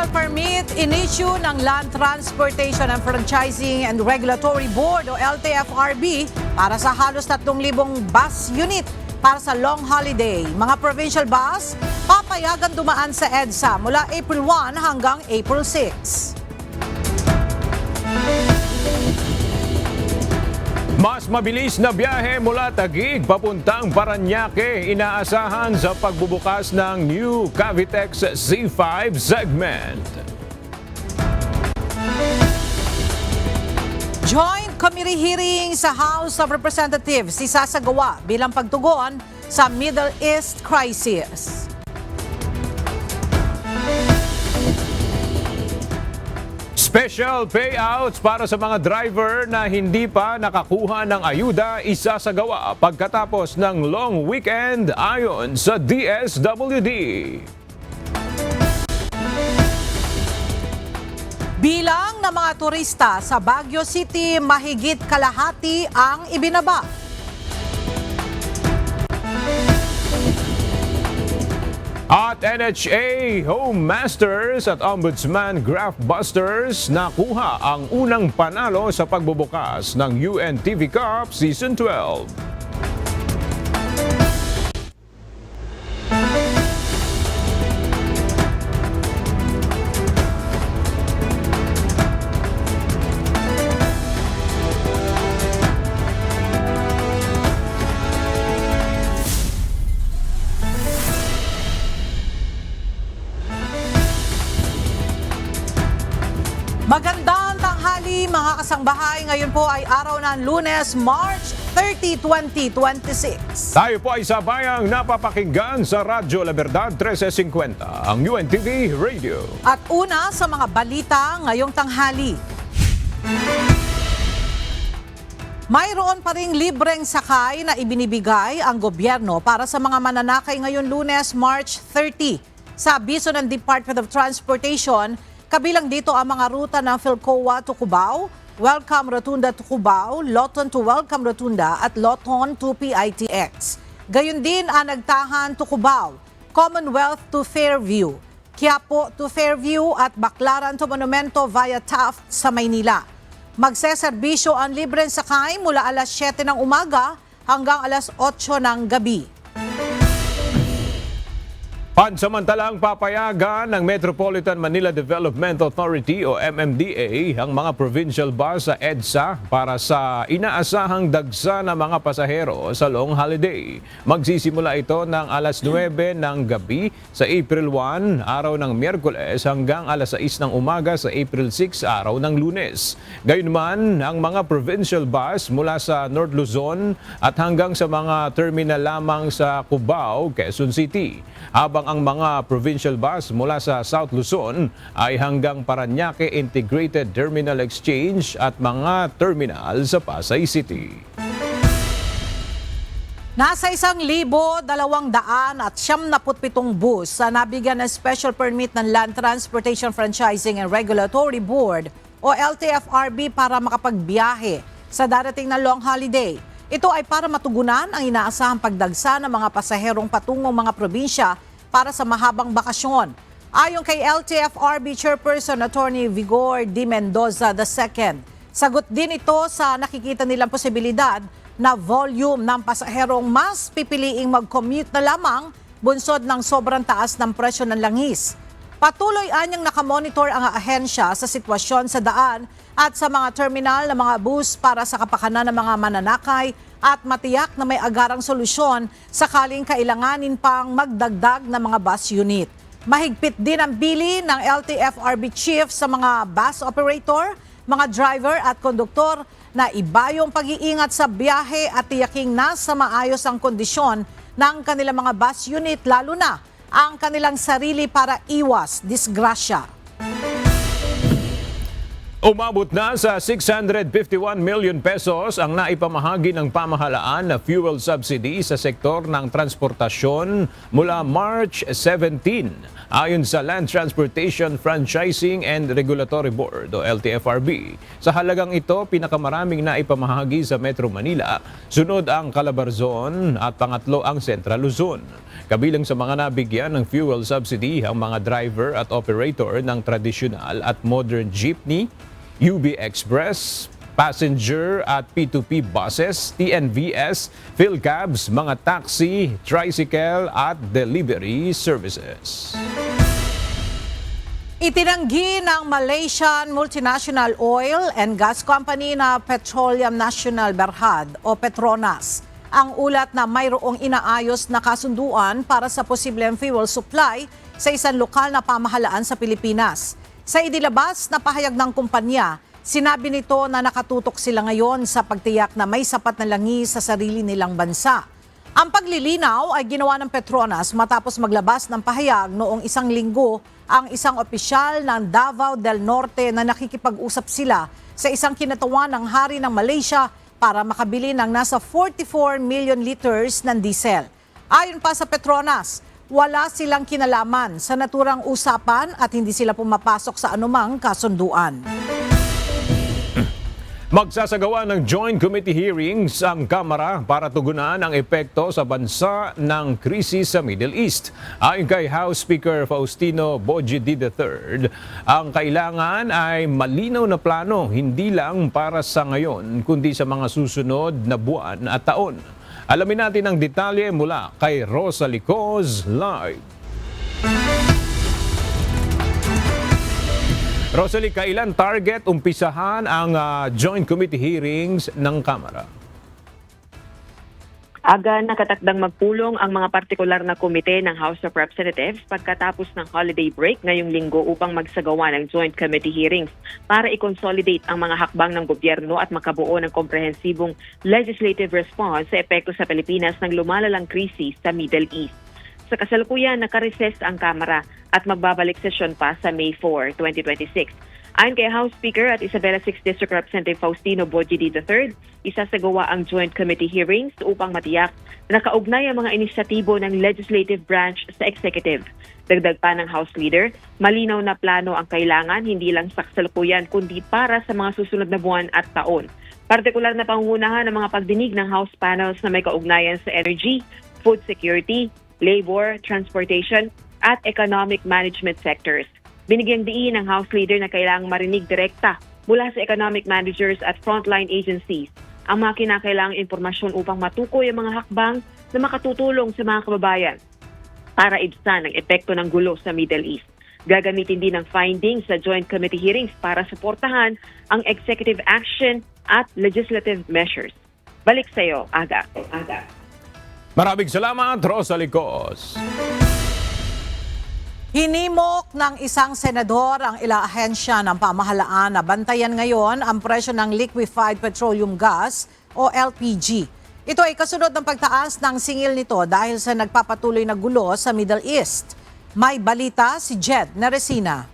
Special permit in-issue ng Land Transportation and Franchising and Regulatory Board o LTFRB para sa halos 3,000 bus unit para sa long holiday. Mga provincial bus, papayagan dumaan sa EDSA mula April 1 hanggang April 6. Mas mabilis na biyahe mula Taguig papuntang Parañaque inaasahan sa pagbubukas ng new Cavitex C5 segment. Joint committee hearing sa House of Representatives isasagawa bilang pagtugon sa Middle East crisis. Special payouts para sa mga driver na hindi pa nakakuha ng ayuda isasagawa pagkatapos ng long weekend ayon sa DSWD. Bilang ng mga turista sa Baguio City, mahigit kalahati ang ibinaba. At NHA Home Masters at Ombudsman Graph Busters nakuha ang unang panalo sa pagbubukas ng UNTV Cup Season 12. Magandang tanghali mga kasangbahay. Ngayon po ay araw ng Lunes, March 30, 2026. Tayo po ay sabayang napapakinggan sa Radyo La Verdad 1350, ang UNTV Radio. At una sa mga balita ngayong tanghali. Mayroon pa ring libreng sakay na ibinibigay ang gobyerno para sa mga mananakay ngayong Lunes, March 30. Sa abiso ng Department of Transportation, kabilang dito ang mga ruta ng Philcoa to Cubao, Welcome Rotunda to Cubao, Loton to Welcome Rotunda at Loton to PITX. Gayun din ang Nagtahan to Cubao, Commonwealth to Fairview, Quiapo to Fairview at Baclaran to Monumento via Taft sa Maynila. Magseserbisyo ang libreng sakay mula alas 7 ng umaga hanggang alas 8 ng gabi. Pansamantalang papayagan ng Metropolitan Manila Development Authority o MMDA ang mga provincial bus sa EDSA para sa inaasahang dagsa ng mga pasahero sa long holiday. Magsisimula ito ng alas 9 ng gabi sa April 1, araw ng Miyerkules hanggang alas 6 ng umaga sa April 6, araw ng Lunes. Gayunman, ang mga provincial bus mula sa North Luzon at hanggang sa mga terminal lamang sa Cubao, Quezon City. Habang ang mga provincial bus mula sa South Luzon ay hanggang Parañaque Integrated Terminal Exchange at mga terminal sa Pasay City. Nasa 1,277 bus sa nabigyan ng special permit ng Land Transportation Franchising and Regulatory Board o LTFRB para makapagbiyahe sa darating na long holiday. Ito ay para matugunan ang inaasahang pagdagsa ng mga pasaherong patungong mga probinsya para sa mahabang bakasyon. Ayon kay LTFRB Chairperson Attorney Vigor D. Mendoza II, sagot din ito sa nakikita nilang posibilidad na volume ng pasaherong mas pipiliing mag-commute na lamang bunsod ng sobrang taas ng presyo ng langis. Patuloy anyang nakamonitor ang ahensya sa sitwasyon sa daan at sa mga terminal ng mga bus para sa kapakanan ng mga mananakay at matiyak na may agarang solusyon sakaling kailanganin pang magdagdag ng mga bus unit. Mahigpit din ang bili ng LTFRB chief sa mga bus operator, mga driver at konduktor na iba yung pag-iingat sa biyahe at tiyaking nasa maayos ang kondisyon ng kanilang mga bus unit, lalo na ang kanilang sarili para iwas disgrasya. Umabot na sa 651 million pesos ang naipamahagi ng pamahalaan na fuel subsidy sa sektor ng transportasyon mula March 17. Ayon sa Land Transportation Franchising and Regulatory Board o LTFRB. Sa halagang ito, pinakamaraming naipamahagi sa Metro Manila, sunod ang Calabarzon at pangatlo ang Central Luzon. Kabilang sa mga nabigyan ng fuel subsidy ang mga driver at operator ng tradisyonal at modern jeepney, UB Express, passenger at P2P buses, TNVS, PhilCabs, mga taxi, tricycle at delivery services. Itinanggi ng Malaysian Multinational Oil and Gas Company na Petroleum Nasional Berhad o Petronas ang ulat na mayroong inaayos na kasunduan para sa posibleng fuel supply sa isang lokal na pamahalaan sa Pilipinas. Sa idilabas na pahayag ng kumpanya, sinabi nito na nakatutok sila ngayon sa pagtiyak na may sapat na langis sa sarili nilang bansa. Ang paglilinaw ay ginawa ng Petronas matapos maglabas ng pahayag noong isang linggo ang isang opisyal ng Davao del Norte na nakikipag-usap sila sa isang kinatawan ng hari ng Malaysia para makabili ng nasa 44 million liters ng diesel. Ayon pa sa Petronas, wala silang kinalaman sa naturang usapan at hindi sila pumapasok sa anumang kasunduan. Magsasagawa ng joint committee hearings ang Kamara para tugunan ang epekto sa bansa ng krisis sa Middle East. Ayon kay House Speaker Faustino Bojidi III, ang kailangan ay malinaw na plano hindi lang para sa ngayon kundi sa mga susunod na buwan at taon. Alamin natin ang detalye mula kay Rosalie Coz live. Rosalie, kailan target umpisahan ang joint committee hearings ng Kamara? Aga nakatakdang magpulong ang mga partikular na komite ng House of Representatives pagkatapos ng holiday break ngayong linggo upang magsagawa ng joint committee hearings para i-consolidate ang mga hakbang ng gobyerno at makabuo ng komprehensibong legislative response sa epekto sa Pilipinas ng lumalalang krisis sa Middle East. Sa kasalukuyan, nakarecess ang Kamara at magbabalik sesyon pa sa May 4, 2026. Ayon kay House Speaker at Isabela 6th District Representative Faustino Bojidi III, isasagawa ang joint committee hearings upang matiyak na nakaugnay ang mga inisyatibo ng legislative branch sa executive. Dagdag pa ng House Leader, malinaw na plano ang kailangan hindi lang sa kasalukuyan kundi para sa mga susunod na buwan at taon. Partikular na pangunahan ng mga pagdinig ng House panels na may kaugnayan sa energy, food security, labor, transportation at economic management sectors. Binigyang diin ng House Leader na kailangang marinig direkta mula sa economic managers at frontline agencies ang mga kinakailangang impormasyon upang matukoy ang mga hakbang na makatutulong sa mga kababayan para ibsan ang epekto ng gulo sa Middle East. Gagamitin din ang findings sa joint committee hearings para suportahan ang executive action at legislative measures. Balik sa iyo, Aga. Maraming salamat, Rosalie Coz. Hinimok ng isang senador ang ilang ahensya ng pamahalaan na bantayan ngayon ang presyo ng liquefied petroleum gas o LPG. Ito ay kasunod ng pagtaas ng singil nito dahil sa nagpapatuloy na gulo sa Middle East. May balita si Jed Neresina.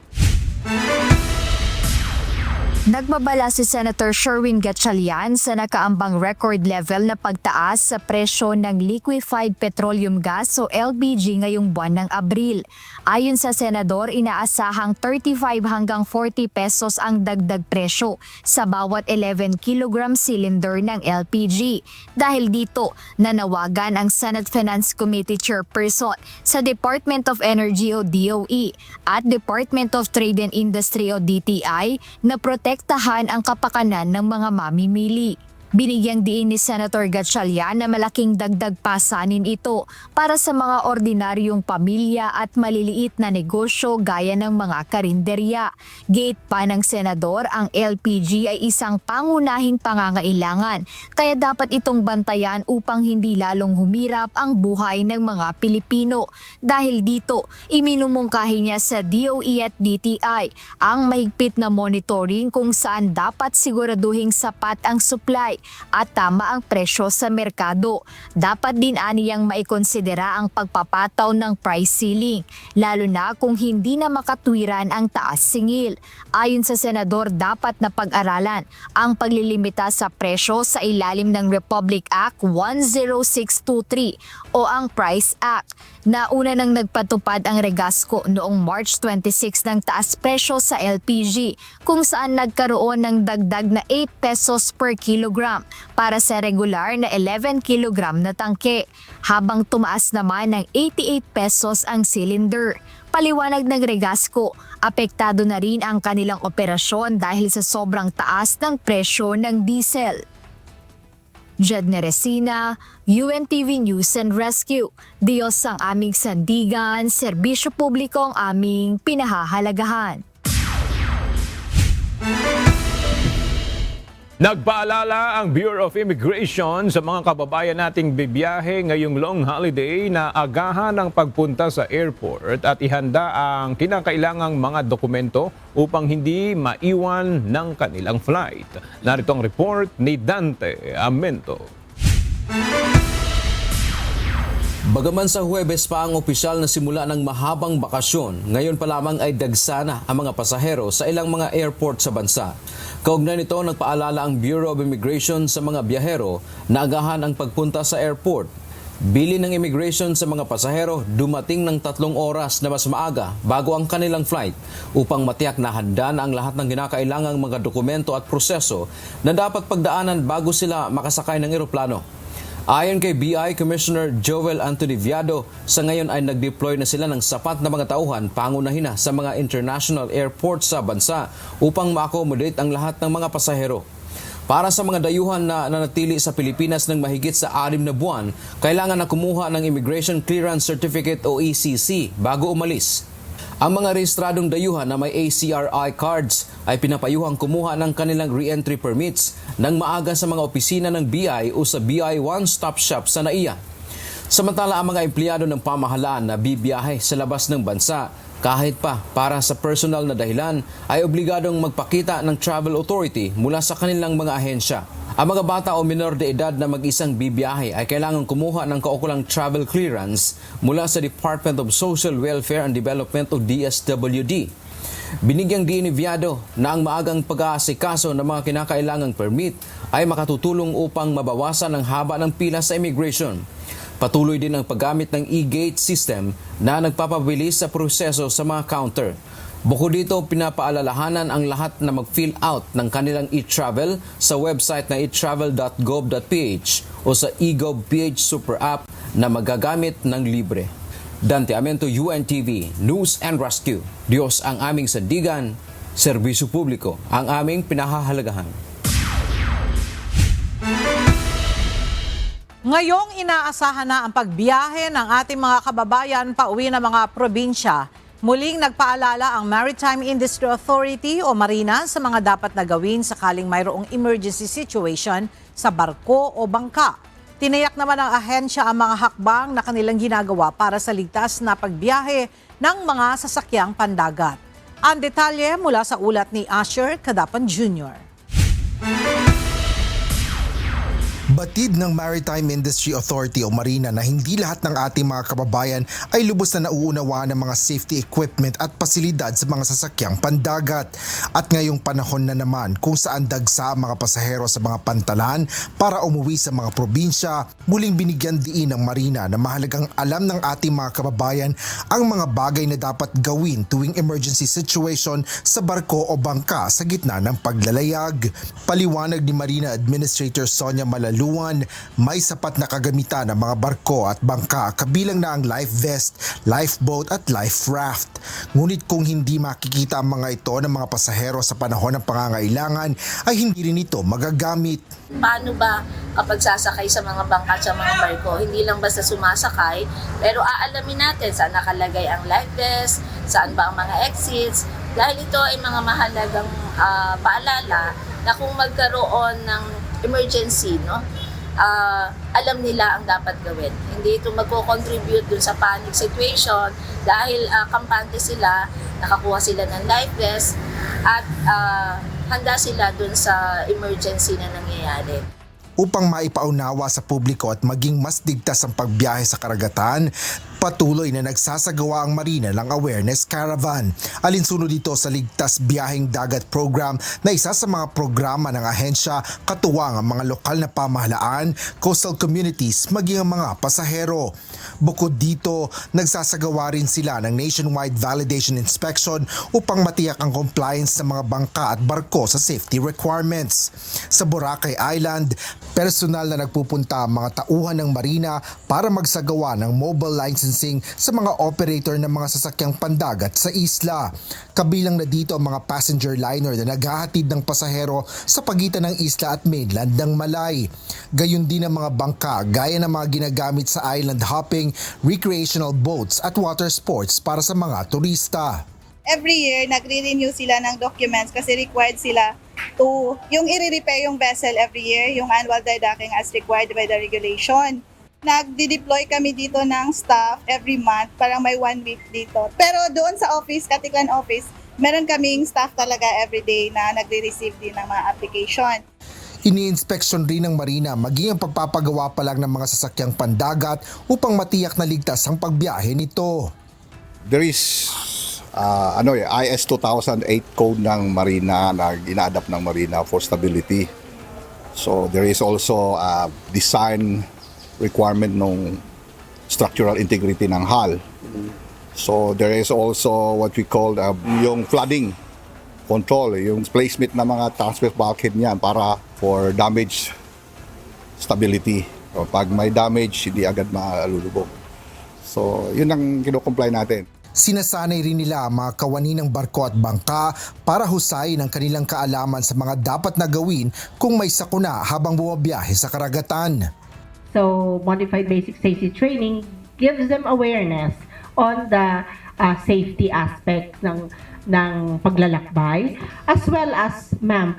Nagbabala si Senator Sherwin Gatchalian sa nakaambang record level na pagtaas sa presyo ng liquefied petroleum gas o LPG ngayong buwan ng Abril. Ayon sa senador, inaasahang 35 hanggang 40 pesos ang dagdag presyo sa bawat 11 kilogram cylinder ng LPG. Dahil dito, nanawagan ang Senate Finance Committee Chairperson sa Department of Energy o DOE at Department of Trade and Industry o DTI na protektahan ang kapakanan ng mga mamimili. Binigyang diin ni Senator Gatchalian na malaking dagdag pasanin ito para sa mga ordinaryong pamilya at maliliit na negosyo gaya ng mga karinderya. Gate pa ng senador, ang LPG ay isang pangunahing pangangailangan kaya dapat itong bantayan upang hindi lalong humirap ang buhay ng mga Pilipino. Dahil dito, iminumungkahi niya sa DOE at DTI ang mahigpit na monitoring kung saan dapat siguraduhing sapat ang supply at tama ang presyo sa merkado. Dapat din aniyang maikonsidera ang pagpapataw ng price ceiling, lalo na kung hindi na makatwiran ang taas singil. Ayon sa senador, dapat na pag-aralan ang paglilimita sa presyo sa ilalim ng Republic Act 10623 o ang Price Act. Nauna nang nagpatupad ang Regasco noong March 26 ng taas presyo sa LPG, kung saan nagkaroon ng dagdag na 8 pesos per kilogram para sa regular na 11 kilogram na tangke, habang tumaas naman ng 88 pesos ang cylinder. Paliwanag ng Regasco, apektado na rin ang kanilang operasyon dahil sa sobrang taas ng presyo ng diesel. Jed Neresina, UNTV News and Rescue. Diyos ang aming sandigan, serbisyo publiko ang aming pinahahalagahan. Nagpaalala ang Bureau of Immigration sa mga kababayan nating bibiyahe ngayong long holiday na agahan ang pagpunta sa airport at ihanda ang kinakailangang mga dokumento upang hindi maiwan ng kanilang flight. Narito ang report ni Dante Amento. Bagaman sa Huwebes pa ang opisyal na simula ng mahabang bakasyon, ngayon pa lamang ay dagsana ang mga pasahero sa ilang mga airport sa bansa. Kaugnay nito, nagpaalala ang Bureau of Immigration sa mga biyahero na agahan ang pagpunta sa airport. Bili ng immigration sa mga pasahero dumating ng 3 oras na mas maaga bago ang kanilang flight upang matiyak na handa na ang lahat ng kinakailangang mga dokumento at proseso na dapat pagdaanan bago sila makasakay ng eroplano. Ayon kay BI Commissioner Joel Anthony Viado, sa ngayon ay nag-deploy na sila ng sapat na mga tauhan pangunahin na sa mga international airports sa bansa upang ma-accommodate ang lahat ng mga pasahero. Para sa mga dayuhan na nanatili sa Pilipinas ng mahigit sa 6 na buwan, kailangan na kumuha ng Immigration Clearance Certificate o ECC bago umalis. Ang mga rehistradong dayuhan na may ACRI cards ay pinapayuhang kumuha ng kanilang re-entry permits ng maaga sa mga opisina ng BI o sa BI One-Stop Shop sa NAIA. Samantala, ang mga empleyado ng pamahalaan na bibiyahe sa labas ng bansa, kahit pa para sa personal na dahilan, ay obligadong magpakita ng travel authority mula sa kanilang mga ahensya. Ang mga bata o minor de edad na mag-isang bibiyahe ay kailangang kumuha ng kaukulang travel clearance mula sa Department of Social Welfare and Development o DSWD. Binigyang diin ni Viado na ang maagang pag-aasikaso ng mga kinakailangang permit ay makatutulong upang mabawasan ang haba ng pila sa immigration. Patuloy din ang paggamit ng e-gate system na nagpapabilis sa proseso sa mga counter. Bukod dito, pinapaalalahanan ang lahat na mag-fill out ng kanilang e-travel sa website na etravel.gov.ph o sa eGov.ph Super App na magagamit ng libre. Dante Amento, UNTV, News and Rescue. Diyos ang aming sandigan, serbisyo publiko ang aming pinahahalagahan. Ngayong inaasahan na ang pagbiyahe ng ating mga kababayan pauwi ng mga probinsya. Muling nagpaalala ang Maritime Industry Authority o Marina sa mga dapat na gawin sakaling mayroong emergency situation sa barko o bangka. Tiniyak naman ng ahensya ang mga hakbang na kanilang ginagawa para sa ligtas na pagbiyahe ng mga sasakyang pandagat. Ang detalye mula sa ulat ni Asher Cadapan Jr. Batid ng Maritime Industry Authority o Marina na hindi lahat ng ating mga kababayan ay lubos na nauunawaan ng mga safety equipment at pasilidad sa mga sasakyang pandagat. At ngayong panahon na naman kung saan dagsa ang mga pasahero sa mga pantalan para umuwi sa mga probinsya, muling binigyan diin ng Marina na mahalagang alam ng ating mga kababayan ang mga bagay na dapat gawin tuwing emergency situation sa barko o bangka sa gitna ng paglalayag. Paliwanag ni Marina Administrator Sonia Malaluan, may sapat na kagamitan ng mga barko at bangka kabilang na ang life vest, lifeboat at life raft. Ngunit kung hindi makikita ang mga ito ng mga pasahero sa panahon ng pangangailangan ay hindi rin ito magagamit. Paano ba kapag sasakay sa mga bangka at sa mga barko? Hindi lang basta sumasakay, pero aalamin natin saan nakalagay ang life vest, saan ba ang mga exits, dahil ito ay mga mahalagang paalala na kung magkaroon ng emergency, alam nila ang dapat gawin. Hindi ito magko-contribute dun sa panic situation dahil kampante sila, nakakuha sila ng life vest at handa sila dun sa emergency na nangyayari. upang maipaunawa sa publiko at maging mas ligtas ang pagbiyahe sa karagatan. Patuloy na nagsasagawa ang Marina ng Awareness Caravan. Alinsunod dito sa Ligtas Biyaheng Dagat Program na isa sa mga programa ng ahensya katuwang ang mga lokal na pamahalaan, coastal communities, maging ang mga pasahero. Bukod dito, nagsasagawa rin sila ng nationwide validation inspection upang matiyak ang compliance ng mga bangka at barko sa safety requirements. Sa Boracay Island, personal na nagpupunta ang mga tauhan ng Marina para magsagawa ng mobile licensing sa mga operator ng mga sasakyang pandagat sa isla. Kabilang na dito ang mga passenger liner na naghahatid ng pasahero sa pagitan ng isla at mainland ng Malay. Gayun din ang mga bangka gaya ng mga ginagamit sa island hopping, recreational boats at water sports para sa mga turista. Every year, nagre-renew sila ng documents kasi required sila to, yung i-repair yung vessel every year, yung annual dry docking as required by the regulation. Nagdi-deploy kami dito ng staff every month, parang may 1 week dito. Pero doon sa office, Katiklan office, meron kaming staff talaga every day na nagre-receive din ng mga application. Ini-inspeksyon rin ng Marina maging ang pagpapagawa pa lang ng mga sasakyang pandagat upang matiyak na ligtas ang pagbiyahe nito. There is IS 2008 code ng Marina na ina-adapt ng Marina for stability. So there is also a design requirement ng structural integrity ng hull. So there is also what we call yung flooding control, yung placement ng mga transverse bulkhead niyan para for damage stability. So, pag may damage, hindi agad malulubog. So yun ang kino-comply natin. Sinasanay rin nila ang mga kawani ng barko at bangka para husayin ang kanilang kaalaman sa mga dapat na gawin kung may sakuna habang bumabiyahe sa karagatan. So, modified basic safety training gives them awareness on the safety aspects ng paglalakbay, as well as, ma'am,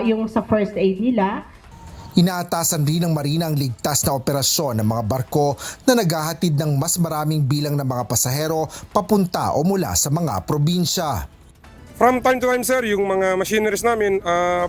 yung sa first aid nila. Inaatasan rin ng Marina ang ligtas na operasyon ng mga barko na naghahatid ng mas maraming bilang ng mga pasahero papunta o mula sa mga probinsya. From time to time, sir, yung mga machineries namin,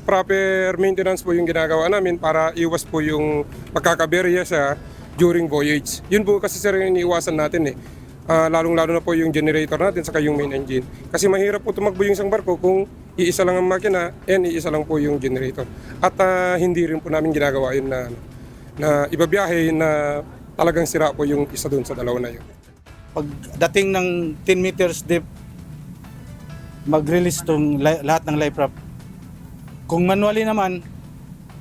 proper maintenance po yung ginagawa namin para iwas po yung pagkakaberya sa during voyage. Yun po kasi, sir, yung iniiwasan natin eh. Lalong-lalo na po yung generator natin saka yung main engine. Kasi mahirap po tumakbo yung isang barko kung iisa lang ang makina and iisa lang po yung generator. At hindi rin po namin ginagawa yun na ibabiyahe na talagang sira po yung isa doon sa dalawa na yun. Pagdating ng 10 meters deep, mag-release tong lahat ng life raft. Kung manually naman,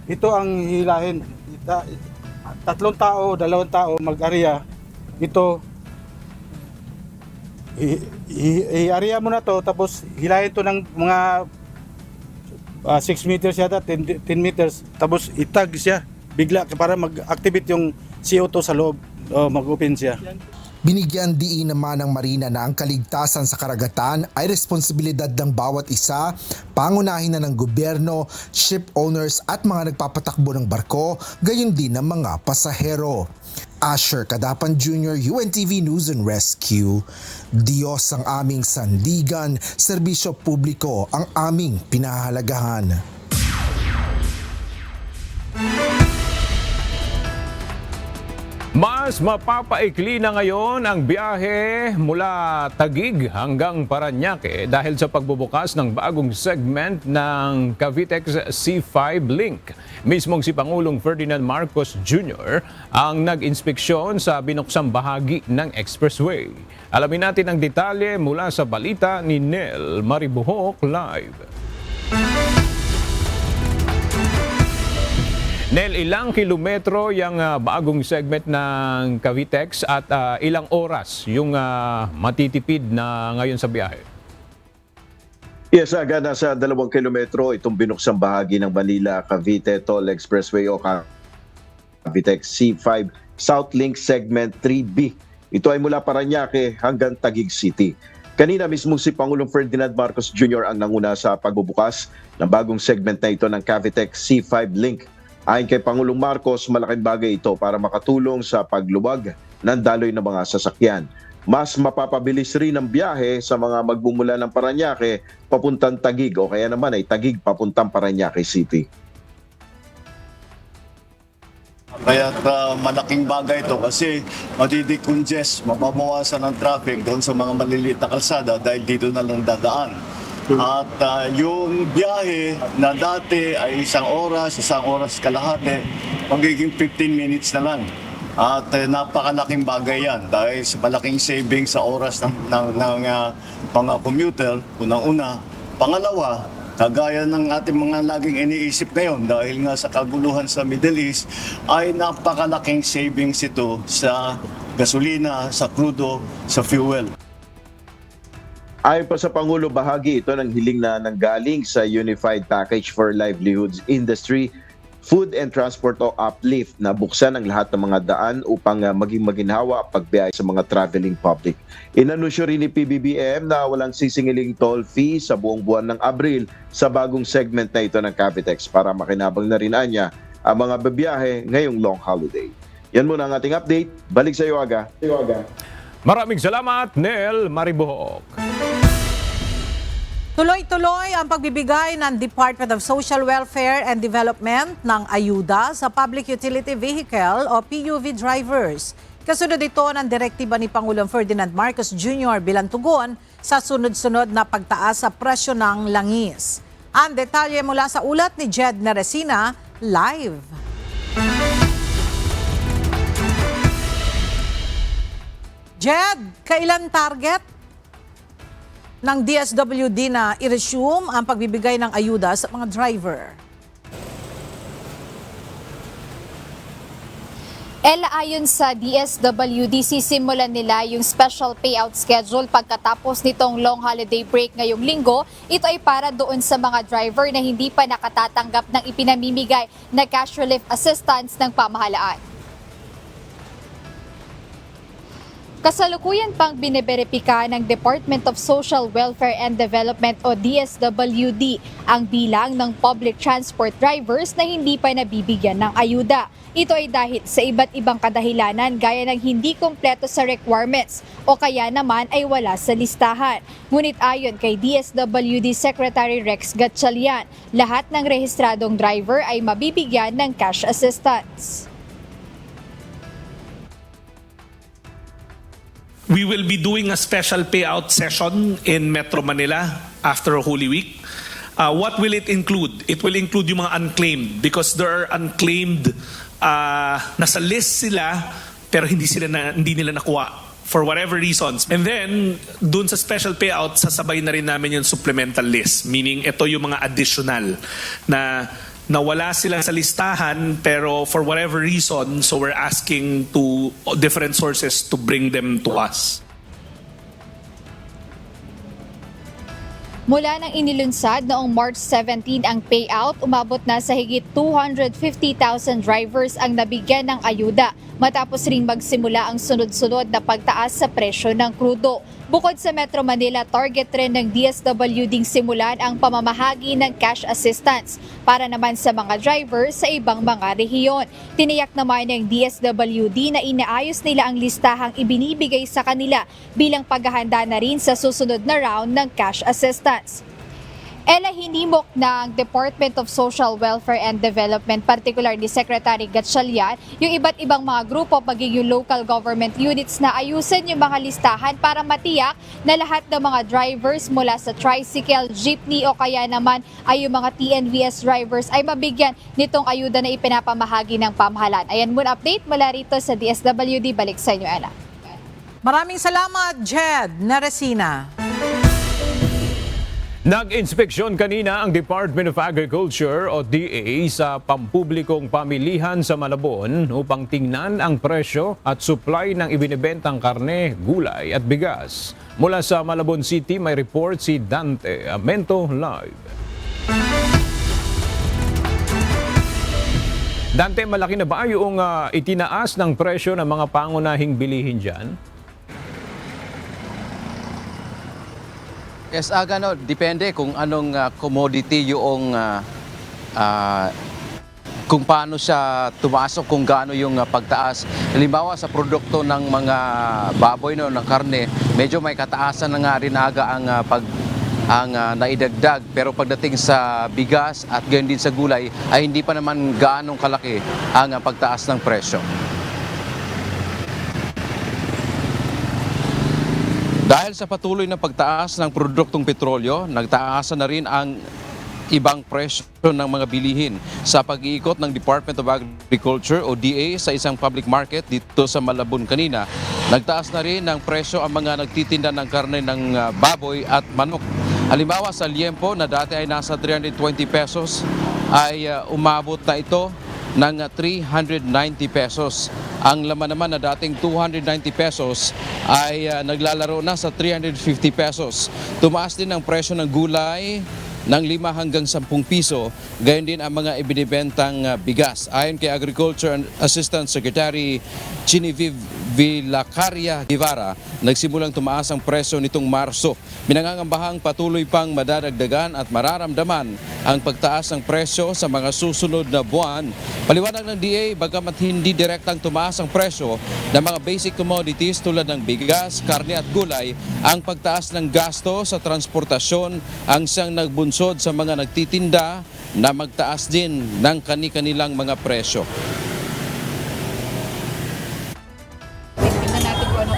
ito ang hilahin. 3 tao, 2 tao mag-area. Ito, i-area mo na to, tapos hilahin to ng mga 6 meters yata, 10 meters, tapos itag siya bigla para mag-activate yung CO2 sa loob, mag-open siya. Binigyan diin naman ng Marina na ang kaligtasan sa karagatan ay responsibilidad ng bawat isa, pangunahin na ng gobyerno, ship owners at mga nagpapatakbo ng barko, gayon din ng mga pasahero. Asher Kadapan Jr., UNTV News and Rescue. Diyos ang aming sandigan, serbisyo publiko ang aming pinahahalagahan. Mas mapapaikli na ngayon ang biyahe mula Taguig hanggang Parañaque dahil sa pagbubukas ng bagong segment ng Cavitex C5 Link. Mismong si Pangulong Ferdinand Marcos Jr. ang nag-inspeksyon sa binuksang bahagi ng expressway. Alamin natin ang detalye mula sa balita ni Nel Maribuhok Live. Nel, ilang kilometro yung bagong segment ng Cavitex at ilang oras yung matitipid na ngayon sa biyahe? Yes, aga nasa 2 kilometro itong binuksang bahagi ng Manila-Cavite Toll Expressway o Cavitex C5 South Link Segment 3B. Ito ay mula Parañaque hanggang Taguig City. Kanina mismo si Pangulong Ferdinand Marcos Jr. ang nanguna sa pagbubukas ng bagong segment na ito ng Cavitex C5 Link. Ayon kay Pangulong Marcos, malaking bagay ito para makatulong sa pagluwag ng daloy ng mga sasakyan. Mas mapapabilis rin ang biyahe sa mga magmumula ng Parañaque papuntang Taguig o kaya naman ay Taguig papuntang Parañaque City. Kaya malaking bagay ito kasi matidecongest, mababawasan ang traffic doon sa mga maliliit na kalsada dahil dito na lang dadaan. At yung biyahe na dati ay isang oras kalahati, magiging 15 minutes na lang. At napakalaking bagay yan dahil sa malaking savings sa oras ng mga commuter, unang-una. Pangalawa, kagaya ng ating mga laging iniisip ngayon dahil nga sa kaguluhan sa Middle East, ay napakalaking savings ito sa gasolina, sa crudo, sa fuel. Ayon pa sa Pangulo, bahagi ito ng hiling na nanggaling sa Unified Package for Livelihoods Industry, Food and Transport o UPLIFT na buksan ang lahat ng mga daan upang maging maginhawa pagbiyahe sa mga traveling public. Inanunsyo rin ni PBBM na walang sisingiling toll fee sa buong buwan ng Abril sa bagong segment na ito ng Cavitex para makinabang na rin niya ang mga babiyahe ngayong long holiday. Yan muna ang ating update. Balik sa iyo, Aga. Maraming salamat, Nel Maribohok. Tuloy-tuloy ang pagbibigay ng Department of Social Welfare and Development ng ayuda sa Public Utility Vehicle o PUV drivers. Kasunod ito ng direktiba ni Pangulong Ferdinand Marcos Jr. bilang tugon sa sunod-sunod na pagtaas sa presyo ng langis. Ang detalye mula sa ulat ni Jed Neresina, live. Jed, kailan target ng DSWD na i-resume ang pagbibigay ng ayuda sa mga driver? Ella, ayon sa DSWD, sisimulan nila yung special payout schedule pagkatapos nitong long holiday break ngayong linggo. Ito ay para doon sa mga driver na hindi pa nakatatanggap ng ipinamimigay na cash relief assistance ng pamahalaan. Kasalukuyan pang biniberipika ng Department of Social Welfare and Development o DSWD ang bilang ng public transport drivers na hindi pa nabibigyan ng ayuda. Ito ay dahil sa iba't ibang kadahilanan gaya ng hindi kumpleto sa requirements o kaya naman ay wala sa listahan. Ngunit ayon kay DSWD Secretary Rex Gatchalian, lahat ng rehistradong driver ay mabibigyan ng cash assistance. We will be doing a special payout session in Metro Manila after Holy Week. What will it include? It will include yung mga unclaimed because there are unclaimed nasa list sila pero hindi nila nakuha for whatever reasons. And then, dun sa special payout, sasabay na rin namin yung supplemental list. Meaning, ito yung mga additional na wala sila sa listahan pero for whatever reason, so we're asking to different sources to bring them to us. Mula nang inilunsad noong March 17 ang payout, umabot na sa higit 250,000 drivers ang nabigyan ng ayuda matapos ring magsimula ang sunod-sunod na pagtaas sa presyo ng krudo. Bukod sa Metro Manila, target rin ng DSWD simulan ang pamamahagi ng cash assistance para naman sa mga drivers sa ibang mga rehiyon. Tiniyak naman ng DSWD na inaayos nila ang listahang ibinibigay sa kanila bilang paghahanda na rin sa susunod na round ng cash assistance. Ella, hinimok ng Department of Social Welfare and Development, particular ni Secretary Gatchalian, yung iba't ibang mga grupo maging yung local government units na ayusin yung mga listahan para matiyak na lahat ng mga drivers mula sa tricycle, jeepney o kaya naman ay yung mga TNVS drivers ay mabigyan nitong ayuda na ipinapamahagi ng pamahalaan. Ayan muna update mula rito sa DSWD. Balik sa inyo, Ella. Maraming salamat, Jed Neresina. Nag-inspeksyon kanina ang Department of Agriculture o DA sa pampublikong pamilihan sa Malabon upang tingnan ang presyo at supply ng ibinibentang karne, gulay at bigas. Mula sa Malabon City, may report si Dante Amento live. Dante, malaki na ba yung itinaas ng presyo ng mga pangunahing bilihin dyan? Yes, depende kung anong commodity yung kung paano siya tumasok, kung gaano yung pagtaas. Halimbawa sa produkto ng mga baboy ng karne, medyo may kataasan na nga rin aga ang ang naidagdag. Pero pagdating sa bigas at gayon din sa gulay ay hindi pa naman gaanong kalaki ang pagtaas ng presyo. Dahil sa patuloy na pagtaas ng produktong petrolyo, nagtaasan na rin ang ibang presyo ng mga bilihin. Sa pag-iikot ng Department of Agriculture o DA sa isang public market dito sa Malabon kanina, nagtaas na rin ng presyo ang mga nagtitinda ng karne ng baboy at manok. Halimbawa sa liempo na dati ay nasa 320 pesos ay umabot na ito ng 390 pesos. Ang laman naman na dating 290 pesos ay naglalaro na sa 350 pesos. Tumaas din ang presyo ng gulay ng 5 hanggang 10 piso, gayon din ang mga ibinibentang bigas. Ayon kay Agriculture Assistant Secretary Genevieve Villacaria Guevara, nagsimulang tumaas ang presyo nitong Marso. Pinangangambahang patuloy pang madadagdagan at mararamdaman ang pagtaas ng presyo sa mga susunod na buwan. Paliwanag ng DA, bagamat hindi direktang tumaas ang presyo ng mga basic commodities tulad ng bigas, karne at gulay, ang pagtaas ng gasto sa transportasyon ang siyang nagbunsod sa mga nagtitinda na magtaas din ng kani-kanilang mga presyo. Tingnan natin kung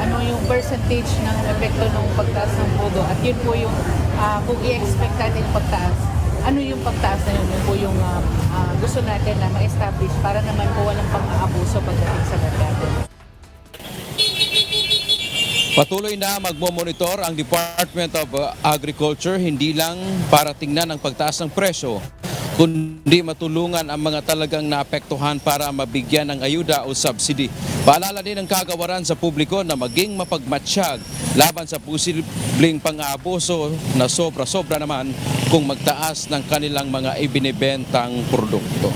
ano yung percentage ng epekto ng pagtaas ng podo at yun po yung kung i-expect natin yung pagtaas. Ano yung pagtaas na yun? Yun po yung gusto natin na ma-establish para naman po walang pang-aabuso pagdating sa merkado. Patuloy na magmomonitor ang Department of Agriculture hindi lang para tingnan ang pagtaas ng presyo, kundi matulungan ang mga talagang naapektuhan para mabigyan ng ayuda o subsidy. Paalala din ng kagawaran sa publiko na maging mapagmatsyag laban sa posibleng pang-aabuso na sobra-sobra naman kung magtaas ng kanilang mga ibinibentang produkto.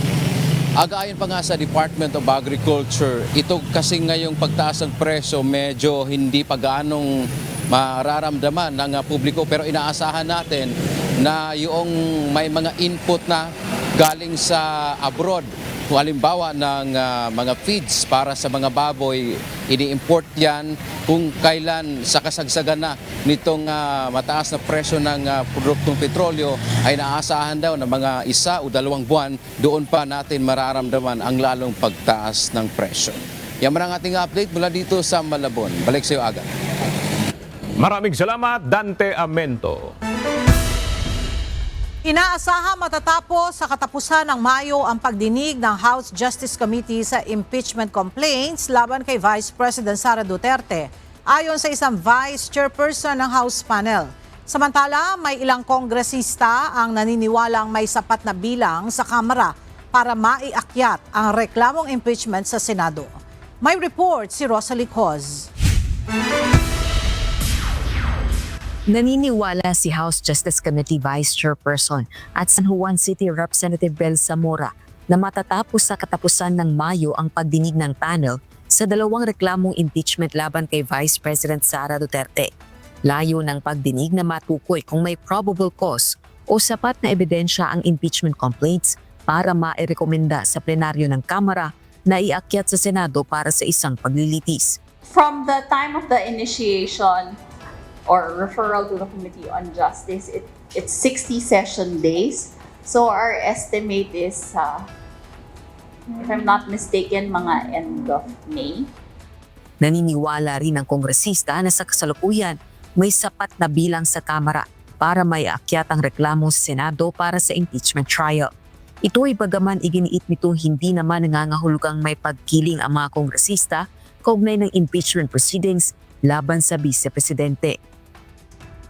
Ayon pa nga sa Department of Agriculture, ito kasi ngayong pagtaas ng presyo medyo hindi pa gaanong mararamdaman ng publiko, pero inaasahan natin na yung may mga input na galing sa abroad. Kung halimbawa ng mga feeds para sa mga baboy, ini-import yan kung kailan sa kasagsagan na nitong mataas na presyo ng produktong petrolyo ay naaasahan daw na mga 1 o 2 buwan, doon pa natin mararamdaman ang lalong pagtaas ng presyo. Yan man ang ating update mula dito sa Malabon. Balik sa iyo agad. Maraming salamat, Dante Amento. Inaasahan matatapos sa katapusan ng Mayo ang pagdinig ng House Justice Committee sa impeachment complaints laban kay Vice President Sara Duterte, ayon sa isang Vice Chairperson ng House panel. Samantala, may ilang kongresista ang naniniwalang may sapat na bilang sa Kamara para maiakyat ang reklamong impeachment sa Senado. May report si Rosalie Coz. Naniniwala si House Justice Committee Vice Chairperson at San Juan City Representative Bel Zamora na matatapos sa katapusan ng Mayo ang pagdinig ng panel sa 2 reklamong impeachment laban kay Vice President Sara Duterte. Layo ng pagdinig na matukoy kung may probable cause o sapat na ebidensya ang impeachment complaints para mairekomenda sa plenaryo ng Kamara na iakyat sa Senado para sa isang paglilitis. From the time of the initiation or referral to the Committee on Justice, it's 60 session days. So our estimate is, if I'm not mistaken, mga end of May. Naniniwala rin ang kongresista na sa kasalukuyan may sapat na bilang sa Kamara para maiakyat ang reklamo sa Senado para sa impeachment trial. Ito ay bagaman iginiit nito hindi naman nangangahulugang may pagkiling ang mga kongresista kaugnay ng impeachment proceedings laban sa Vice Presidente.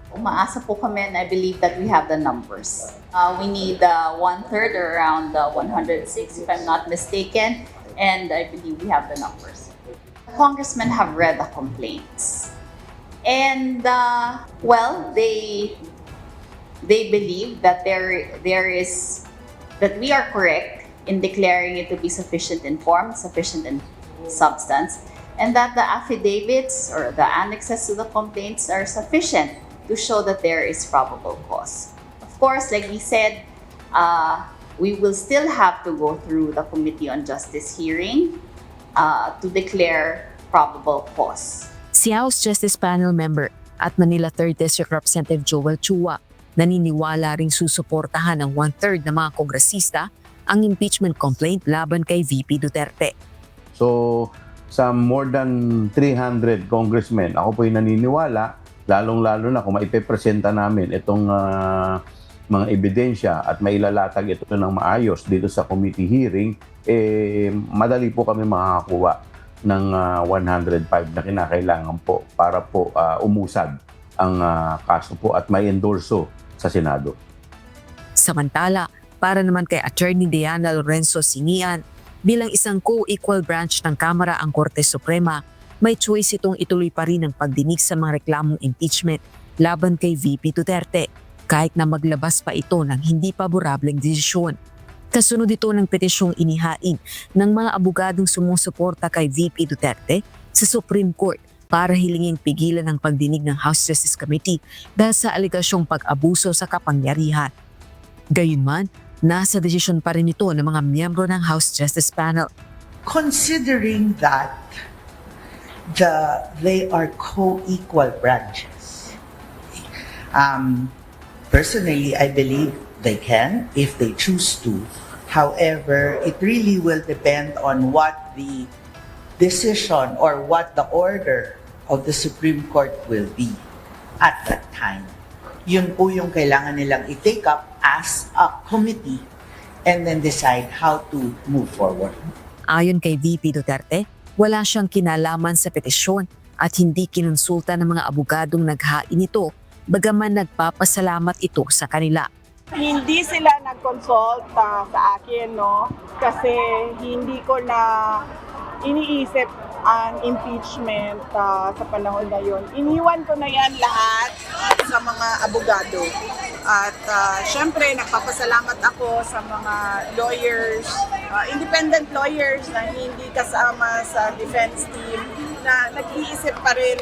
Umaasa po kami and I believe that we have the numbers. We need 1/3 or around 106 if I'm not mistaken, and I believe we have the numbers. Congressmen have read the complaints. And they believe that that we are correct in declaring it to be sufficient in form, sufficient in substance, and that the affidavits or the annexes to the complaints are sufficient to show that there is probable cause. Of course, like we said, we will still have to go through the Committee on Justice hearing to declare probable cause. Si House Justice Panel member at Manila 3rd District Representative Joel Chua. Naniniwala ring susuportahan ng 1/3 ng mga kongresista ang impeachment complaint laban kay VP Duterte. So, sa more than 300 congressmen, ako po'y naniniwala, lalong-lalo na kung maipepresenta namin itong mga ebidensya at mailalatag ito ng maayos dito sa committee hearing, madali po kami makakakuha ng 105 na kinakailangan po para po umusad ang kaso po at may endorso sa Senado. Samantala, para naman kay Attorney Diana Lorenzo Sinian, bilang isang co-equal branch ng Kamara ang Korte Suprema, may choice itong ituloy pa rin ang pagdinig sa mga reklamong impeachment laban kay VP Duterte, kahit na maglabas pa ito ng hindi paborableng desisyon. Kasunod ito ng petisyong inihain ng mga abogadong sumusuporta kay VP Duterte sa Supreme Court para hilingin pigilan ang pagdinig ng House Justice Committee dahil sa alegasyong pag-abuso sa kapangyarihan. Gayunman, nasa desisyon pa rin ito ng mga miyembro ng House Justice Panel. Considering that they are co-equal branches, personally, I believe they can if they choose to. However, it really will depend on what the decision or what the order of the Supreme Court will be at that time. Yun po yung kailangan nilang i-take up as a committee and then decide how to move forward. Ayon kay VP Duterte, wala siyang kinalaman sa petisyon at hindi kinonsulta ng mga abogadong naghain ito, bagaman nagpapasalamat ito sa kanila. Hindi sila nag-consult sa akin, no? Kasi hindi ko na iniisip ang impeachment sa panahon na yun. Iniwan ko na yan lahat sa mga abogado. At syempre, nagpapasalamat ako sa mga lawyers, independent lawyers na hindi kasama sa defense team na nag-iisip pa rin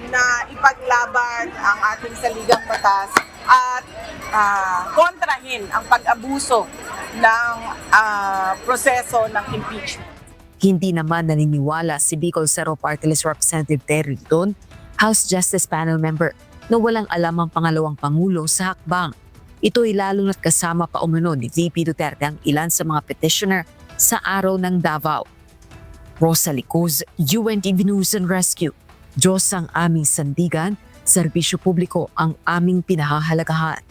na ipaglaban ang ating saligang batas at kontrahin ang pag-abuso ng proseso ng impeachment. Hindi naman naniniwala si Bicol Zero Party List Representative Terry Don, House Justice Panel member, na walang alam ang pangalawang Pangulo sa hakbang. Ito'y lalo na't kasama pa umano ni VP Duterte ang ilan sa mga petitioner sa araw ng Davao. Rosalie Cruz, UNTV News and Rescue. Diyos ang aming sandigan, serbisyo publiko ang aming pinahahalagahan.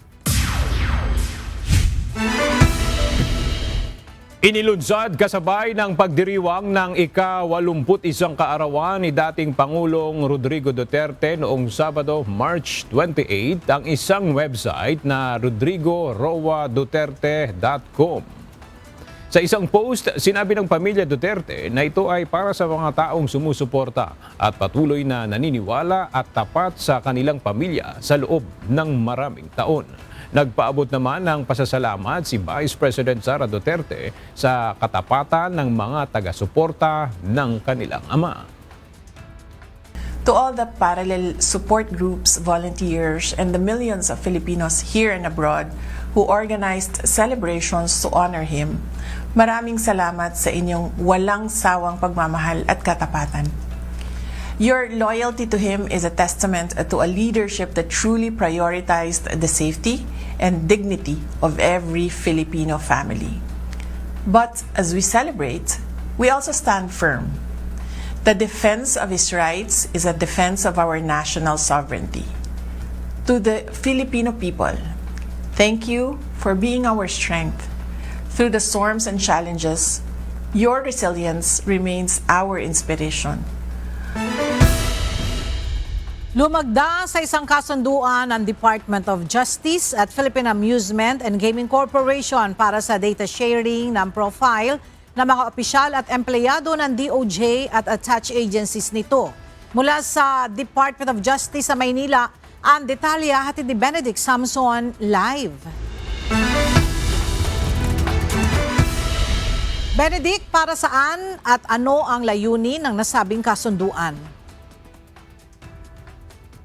Inilunsad kasabay ng pagdiriwang ng ika-81 kaarawan ni dating Pangulong Rodrigo Duterte noong Sabado, March 28, ang isang website na rodrigoroaduterte.com. Sa isang post, sinabi ng pamilya Duterte na ito ay para sa mga taong sumusuporta at patuloy na naniniwala at tapat sa kanilang pamilya sa loob ng maraming taon. Nagpaabot naman ng pasasalamat si Vice President Sara Duterte sa katapatan ng mga taga-suporta ng kanilang ama. To all the parallel support groups, volunteers, and the millions of Filipinos here and abroad who organized celebrations to honor him, maraming salamat sa inyong walang sawang pagmamahal at katapatan. Your loyalty to him is a testament to a leadership that truly prioritized the safety and dignity of every Filipino family. But as we celebrate, we also stand firm. The defense of his rights is a defense of our national sovereignty. To the Filipino people, thank you for being our strength. Through the storms and challenges, your resilience remains our inspiration. Lumagda sa isang kasunduan ang Department of Justice at Philippine Amusement and Gaming Corporation para sa data sharing ng profile ng mga opisyal at empleyado ng DOJ at attached agencies nito. Mula sa Department of Justice sa Maynila, ang detalya hatid ni Benedict Samson live. Benedict, para saan at ano ang layunin ng nasabing kasunduan?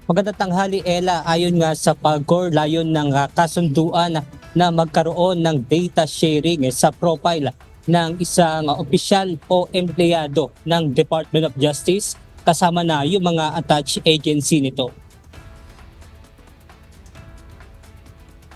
Magandang tanghali, Ella. Ayon nga sa pag-core layon ng kasunduan na magkaroon ng data sharing sa profile ng isang opisyal o empleyado ng Department of Justice kasama na yung mga attached agency nito.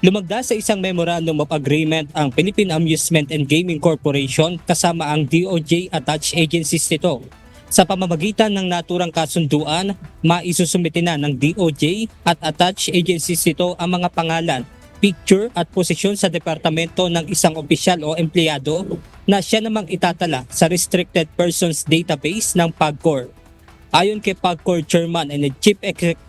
Lumagda sa isang Memorandum of Agreement ang Philippine Amusement and Gaming Corporation kasama ang DOJ attached agencies nito. Sa pamamagitan ng naturang kasunduan, maisusumite na ng DOJ at attached agencies nito ang mga pangalan, picture at posisyon sa departamento ng isang opisyal o empleyado na siya namang itatala sa Restricted Persons Database ng PAGCOR. Ayon kay PAGCOR Chairman and Chief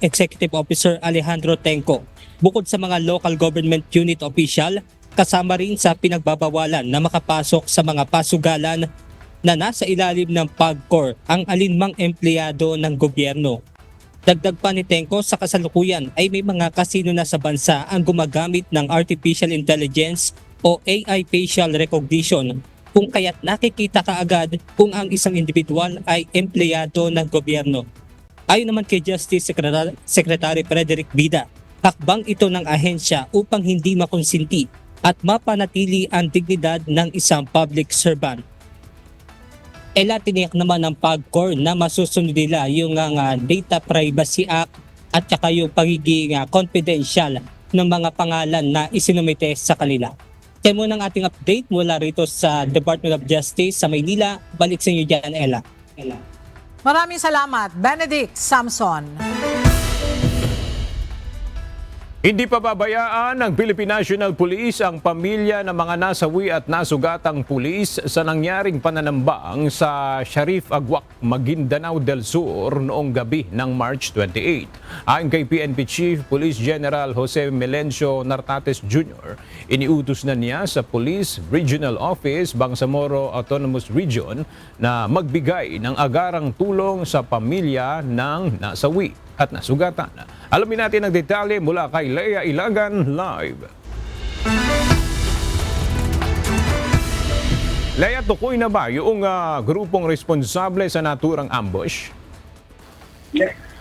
Executive Officer Alejandro Tenco, bukod sa mga local government unit official, kasama rin sa pinagbabawalan na makapasok sa mga pasugalan na nasa ilalim ng PAGCOR ang alinmang empleyado ng gobyerno. Dagdag pa ni Tenco, sa kasalukuyan ay may mga kasino na sa bansa ang gumagamit ng Artificial Intelligence o AI facial recognition, kung kaya't nakikita kaagad kung ang isang individual ay empleyado ng gobyerno. Ayon naman kay Justice Secretary Frederick Bida, hakbang ito ng ahensya upang hindi makonsinti at mapanatili ang dignidad ng isang public servant. Tiniyak naman ng PAGCOR na masusunod nila yung Data Privacy Act at saka yung pagiging confidential ng mga pangalan na isinumite sa kanila. Kaya muna ang ating update mula rito sa Department of Justice sa Maynila. Balik sa inyo dyan, Ella. Maraming salamat, Benedict Samson. Hindi pa babayaan ng Philippine National Police ang pamilya ng mga nasawi at nasugatang pulis sa nangyaring pananambang sa Sharif Agwak, Maguindanao del Sur noong gabi ng March 28. Ayon kay PNP Chief Police General Jose Melencio Nartates Jr., iniutos na niya sa Police Regional Office, Bangsamoro Autonomous Region na magbigay ng agarang tulong sa pamilya ng nasawi at nasugatan. Alamin natin ang detalye mula kay Lea Ilagan live. Lea, tukoy na ba yung grupong responsable sa naturang ambush?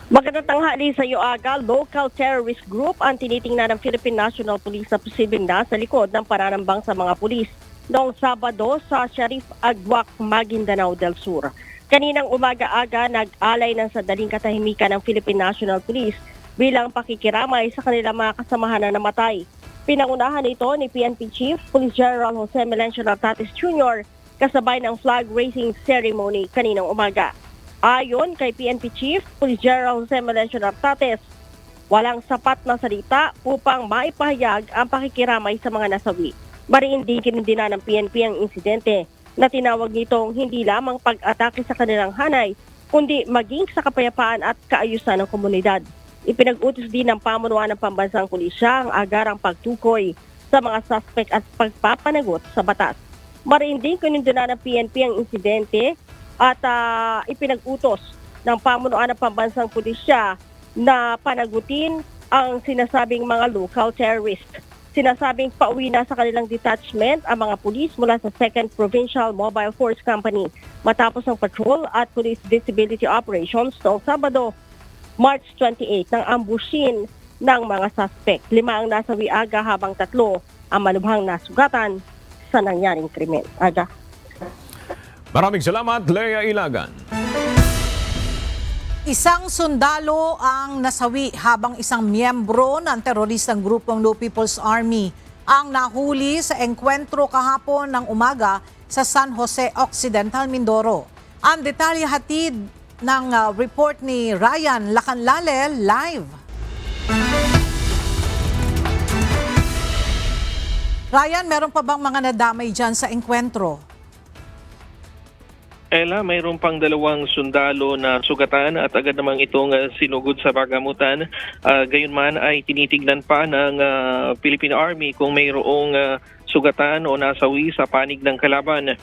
Magandang tanghali sa iyo, Aga. Local terrorist group ang tinitingnan ng Philippine National Police na posibleng nasa likod ng pananambang sa mga pulis noong Sabado sa Sharif Agwak, Maguindanao del Sur. Kaninang umaga-aga, nag-alay ng sandaling katahimikan ng Philippine National Police bilang pakikiramay sa kanilang mga kasamahan na namatay. Pinangunahan ito ni PNP Chief Police General Jose Melencio Nartates Jr. kasabay ng flag raising ceremony kaninang umaga. Ayon kay PNP Chief Police General Jose Melencio Nartates, walang sapat na salita upang maipahayag ang pakikiramay sa mga nasawi. Mariindigin din na ng PNP ang insidente na tinawag nitong hindi lamang pag-atake sa kanilang hanay, kundi maging sa kapayapaan at kaayusan ng komunidad. Ipinag-utos din ng pamunuan ng pambansang pulisya ang agarang pagtukoy sa mga suspect at pagpapanagot sa batas. Mariinding kinundina ng PNP ang insidente at ipinag-utos ng pamunuan ng pambansang pulisya na panagutin ang sinasabing mga local terrorist. Sinasabing pauwi na sa kanilang detachment ang mga pulis mula sa 2nd Provincial Mobile Force Company matapos ang patrol at police visibility operations noong Sabado, March 28 ng ambushin ng mga suspect. 5 ang nasawi, Aga, habang 3 ang malubhang nasugatan sa nangyaring krimen. Aga. Maraming salamat, Lea Ilagan. Isang sundalo ang nasawi habang isang miyembro ng teroristang grupong New People's Army ang nahuli sa engkwentro kahapon ng umaga sa San Jose Occidental, Mindoro. Ang detalye hatid ng report ni Ryan Lacanlale live. Ryan, meron pa bang mga nadamay dyan sa engkwentro? Ella, mayroon pang 2 sundalo na sugatan at agad namang itong sinugod sa bagamutan. Gayunman ay tinitignan pa ng Philippine Army kung mayroong sugatan o nasawi sa panig ng kalaban.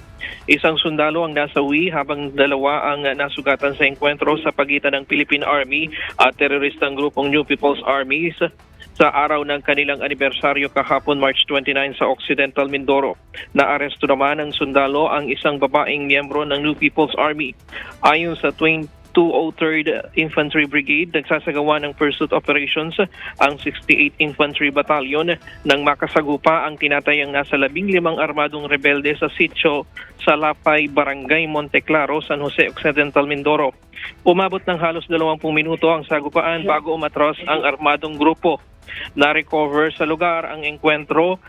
Isang sundalo ang nasawi habang 2 ang nasugatan sa engkwentro sa pagitan ng Philippine Army at teroristang grupong New People's Army sa araw ng kanilang anibersaryo kahapon March 29 sa Occidental Mindoro. Naaresto naman ng sundalo ang isang babaeng miyembro ng New People's Army. Ayon sa 203rd Infantry Brigade, nagsasagawa ng pursuit operations ang 68th Infantry Battalion nang makasagupa ang tinatayang nasa 15 armadong rebelde sa sitio sa Lapay, Barangay Monteclaro, San Jose Occidental, Mindoro. Umabot ng halos 20 minuto ang sagupaan bago umatras ang armadong grupo. Na-recover sa lugar ang engkwentro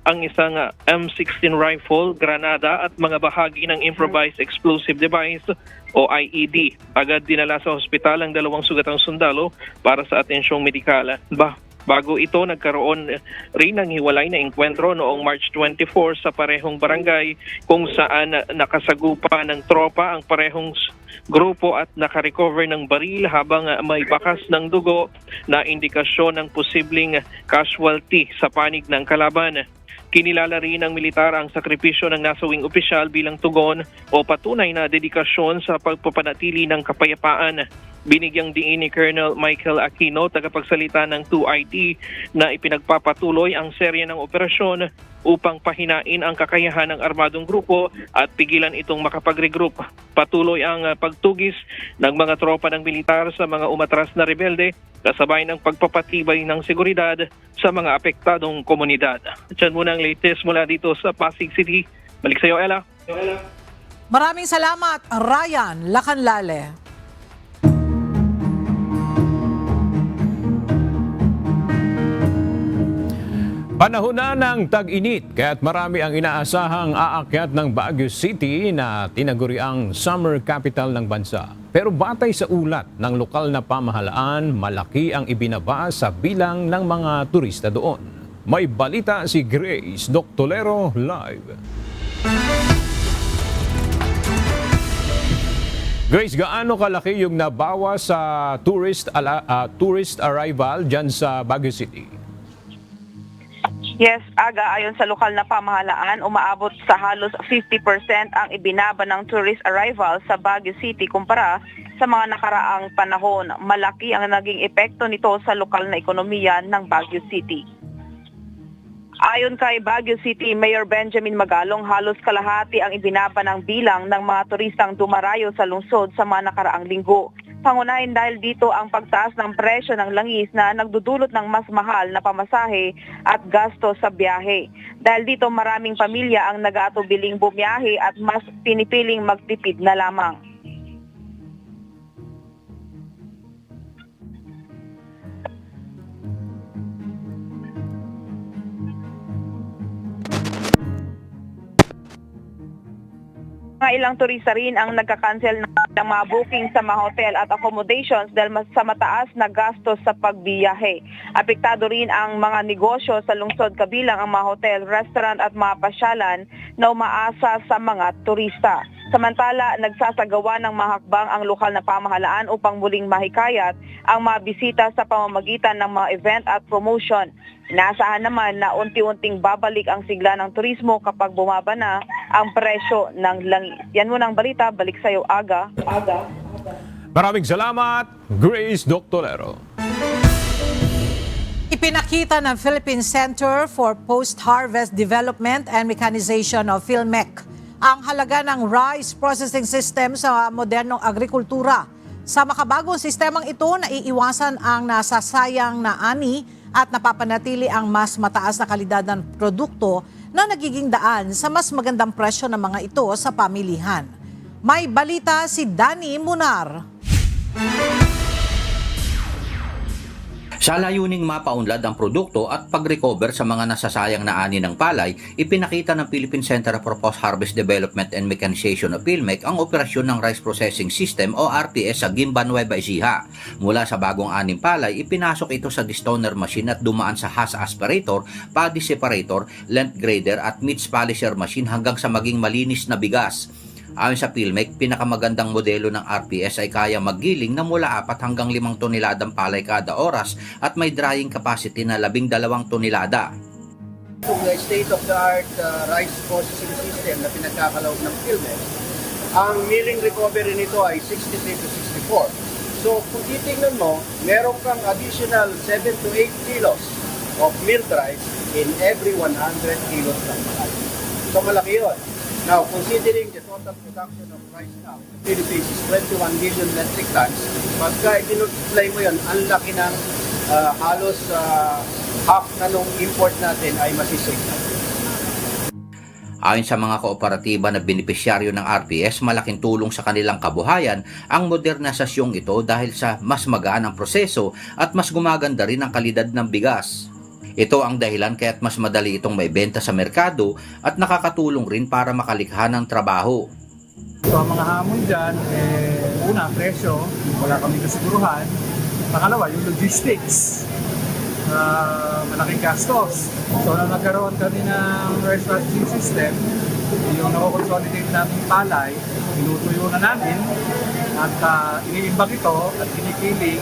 ang isang M16 rifle, granada at mga bahagi ng improvised explosive device o IED. Agad dinala sa ospital ang 2 sugatang sundalo para sa atensyong medikal. Bago ito, nagkaroon rin ng hiwalay na engkwentro noong March 24 sa parehong barangay kung saan nakasagupa ng tropa ang parehong grupo at nakarecover ng baril habang may bakas ng dugo na indikasyon ng posibleng casualty sa panig ng kalaban. Kinilala rin ng militar ang sakripisyo ng nasawing opisyal bilang tugon o patunay na dedikasyon sa pagpapanatili ng kapayapaan. Binigyang diin ni Colonel Michael Aquino, tagapagsalita ng 2IT, na ipinagpapatuloy ang serye ng operasyon upang pahinain ang kakayahan ng armadong grupo at pigilan itong makapag-regroup. Patuloy ang pagtugis ng mga tropa ng militar sa mga umatras na rebelde, kasabay ng pagpapatibay ng seguridad sa mga apektadong komunidad. Diyan muna ang latest mula dito sa Pasig City. Balik sa iyo, Ella. Maraming salamat, Ryan Lacanlale. Panahon na ng tag-init, kaya't marami ang inaasahang aakyat ng Baguio City na tinaguriang summer capital ng bansa. Pero batay sa ulat ng lokal na pamahalaan, malaki ang ibinaba sa bilang ng mga turista doon. May balita si Grace Doctolero live. Grace, gaano kalaki yung nabawa sa tourist arrival dyan sa Baguio City? Yes, Aga, ayon sa lokal na pamahalaan, umaabot sa halos 50% ang ibinaba ng tourist arrival sa Baguio City kumpara sa mga nakaraang panahon. Malaki ang naging epekto nito sa lokal na ekonomiya ng Baguio City. Ayon kay Baguio City Mayor Benjamin Magalong, halos kalahati ang ibinaba ng bilang ng mga turistang dumarayo sa lungsod sa mga nakaraang linggo. Pangunahin dahil dito ang pagtaas ng presyo ng langis na nagdudulot ng mas mahal na pamasahe at gasto sa biyahe. Dahil dito maraming pamilya ang nag-aatubiling bumiyahe at mas pinipiling magtipid na lamang. Mga ilang turista rin ang nagka-cancel ng mga booking sa mga hotel at accommodations dahil sa mataas na gastos sa pagbiyahe. Apektado rin ang mga negosyo sa lungsod kabilang ang mga hotel, restaurant at mga pasyalan na umaasa sa mga turista. Samantala, nagsasagawa ng mga hakbang ang lokal na pamahalaan upang muling mahikayat ang mga bisita sa pamamagitan ng mga event at promotion. Inaasahan naman na unti-unting babalik ang sigla ng turismo kapag bumaba na ang presyo ng langis. Yan muna ang balita. Balik sa iyo, Aga. Maraming salamat, Grace Doctolero. Ipinakita ng Philippine Center for Post-Harvest Development and Mechanization of PhilMech ang halaga ng rice processing system sa modernong agrikultura. Sa makabagong sistemang ito, naiiwasan ang nasasayang na ani at napapanatili ang mas mataas na kalidad ng produkto na nagiging daan sa mas magandang presyo ng mga ito sa pamilihan. May balita si Danny Munar. Sa layuning mapaunlad ang produkto at pag-recover sa mga nasasayang na ani ng palay, ipinakita ng Philippine Center for Post-Harvest Development and Mechanization of PhilMech ang operasyon ng Rice Processing System o RPS sa Gimba, Nueva Ecija. Mula sa bagong aning palay, ipinasok ito sa destoner machine at dumaan sa Hass aspirator, paddy separator, length grader at meats polisher machine hanggang sa maging malinis na bigas. Ayon sa PhilMech, pinakamagandang modelo ng RPS ay kaya maggiling na mula 4 hanggang 5 toneladang palay kada oras at may drying capacity na 12 tonelada. Itong state-of-the-art rice processing system na pinagkakaloob ng PhilMech, ang milling recovery nito ay 63 to 64. So kung titingnan mo, meron kang additional 7 to 8 kilos of milled rice in every 100 kilos ng palay. So malaki yun. Now, considering the total production of rice now, the Philippines is 21 million metric tons. Pagka i-multiply mo yan, ang laki ng halos half na nung import natin ay masisig. Ayon sa mga kooperatiba na benepisyaryo ng RPS, malaking tulong sa kanilang kabuhayan ang modernisasyong ito dahil sa mas magaan ang proseso at mas gumaganda rin ang kalidad ng bigas. Ito ang dahilan kaya't mas madali itong maibenta sa merkado at nakakatulong rin para makalikha ng trabaho. So ang mga hamon dyan, una, presyo, wala kami kasiguruhan. Pangalawa, yung logistics, malaking gastos. So nang nagkaroon kami ng rice processing system, yung nako-consolidate namin palay, inutuyo na namin at iniimbag ito at kinikiling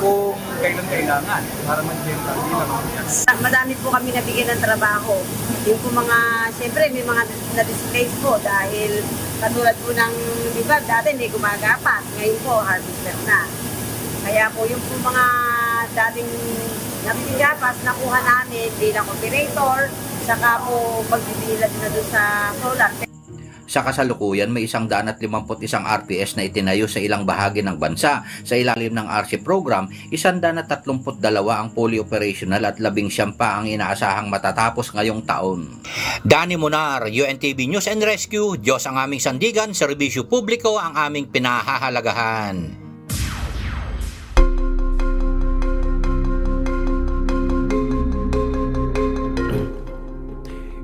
kung kailan kailangan para mag-benta bilang bigas. Madami po kami nabigyan ng trabaho. Yung po mga, siyempre may mga na-displace po dahil katulad po ng, di ba, dati hindi gumagapat. Ngayon po, harvester na. Kaya po yung po mga dating nabigapas, nakuha namin bilang operator, saka po pagbibilad na doon sa solar. Sa kasalukuyan, may 151 RPS na itinayo sa ilang bahagi ng bansa. Sa ilalim ng RC program, 132 ang fully operational at 11 pa ang inaasahang matatapos ngayong taon. Danny Monar, UNTV News and Rescue. Diyos ang aming sandigan, serbisyo publiko ang aming pinahahalagahan.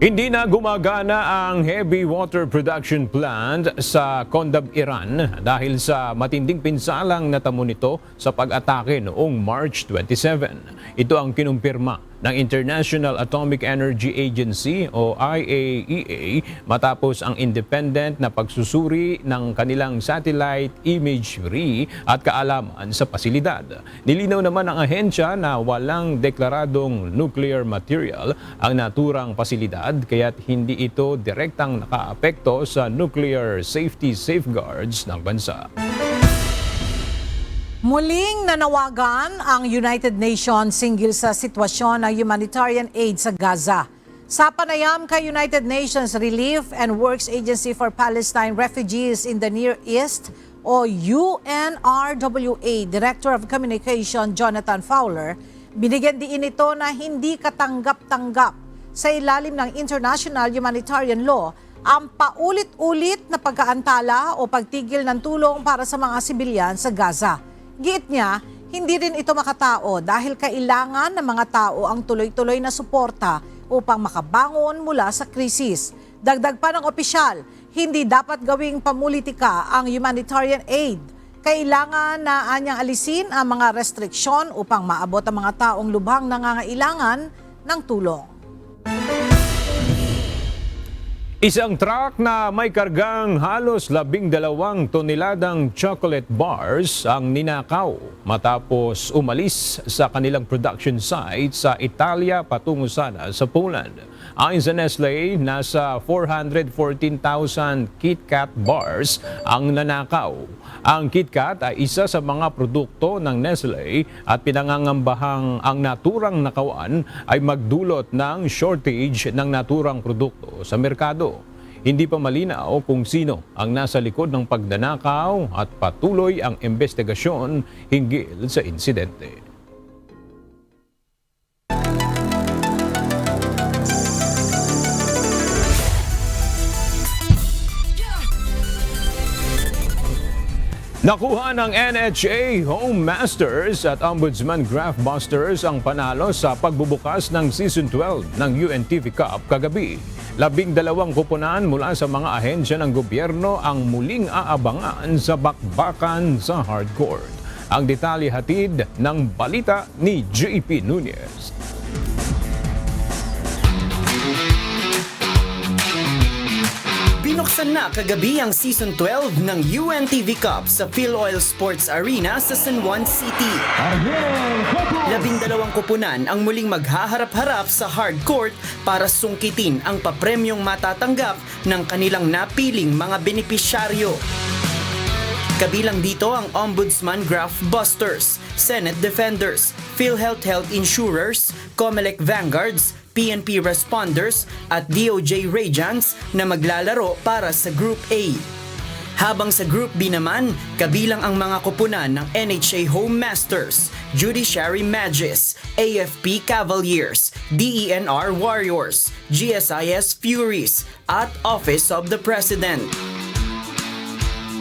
Hindi na gumagana ang heavy water production plant sa Kondab, Iran dahil sa matinding pinsalang natamo nito sa pag-atake noong March 27. Ito ang kinumpirma ng International Atomic Energy Agency o IAEA matapos ang independent na pagsusuri ng kanilang satellite imagery at kaalaman sa pasilidad. Nilinaw naman ng ahensya na walang deklaradong nuclear material ang naturang pasilidad kaya't hindi ito direktang nakaapekto sa nuclear safety safeguards ng bansa. Muling nanawagan ang United Nations hinggil sa sitwasyon ng humanitarian aid sa Gaza. Sa panayam kay United Nations Relief and Works Agency for Palestine Refugees in the Near East o UNRWA Director of Communication Jonathan Fowler, binigyan diin ito na hindi katanggap-tanggap sa ilalim ng international humanitarian law ang paulit-ulit na pagkaantala o pagtigil ng tulong para sa mga sibilyan sa Gaza. Giit niya, hindi rin ito makatao dahil kailangan ng mga tao ang tuloy-tuloy na suporta upang makabangon mula sa krisis. Dagdag pa ng opisyal, hindi dapat gawing pamulitika ang humanitarian aid. Kailangan na anyang alisin ang mga restriksyon upang maabot ang mga taong lubhang nangangailangan ng tulong. Isang truck na may kargang halos 12 toneladang chocolate bars ang ninakaw matapos umalis sa kanilang production site sa Italia patungo sana sa Poland. Ayon sa Nestle, nasa 414,000 KitKat bars ang nanakaw. Ang KitKat ay isa sa mga produkto ng Nestle at pinangangambahang ang naturang nakawan ay magdulot ng shortage ng naturang produkto sa merkado. Hindi pa malinaw kung sino ang nasa likod ng pagnanakaw at patuloy ang investigasyon hinggil sa insidente. Nakuha ng NHA Home Masters at Ombudsman Graphbusters ang panalo sa pagbubukas ng Season 12 ng UNTV Cup kagabi. 12 kuponan mula sa mga ahensya ng gobyerno ang muling aabangan sa bakbakan sa hardcourt. Ang detalye hatid ng balita ni JP Nunez. Binuksan na kagabi ang Season 12 ng UNTV Cup sa PhilOil Sports Arena sa San Juan City. 12 kupunan ang muling maghaharap-harap sa hard court para sungkitin ang papremyong matatanggap ng kanilang napiling mga benepisyaryo. Kabilang dito ang Ombudsman Graphbusters, Senate Defenders, PhilHealth Health Insurers, Comelec Vanguards, PNP Responders at DOJ Radiants na maglalaro para sa Group A. Habang sa Group B naman, kabilang ang mga koponan ng NHA Home Masters, Judiciary Magis, AFP Cavaliers, DENR Warriors, GSIS Furies, at Office of the President.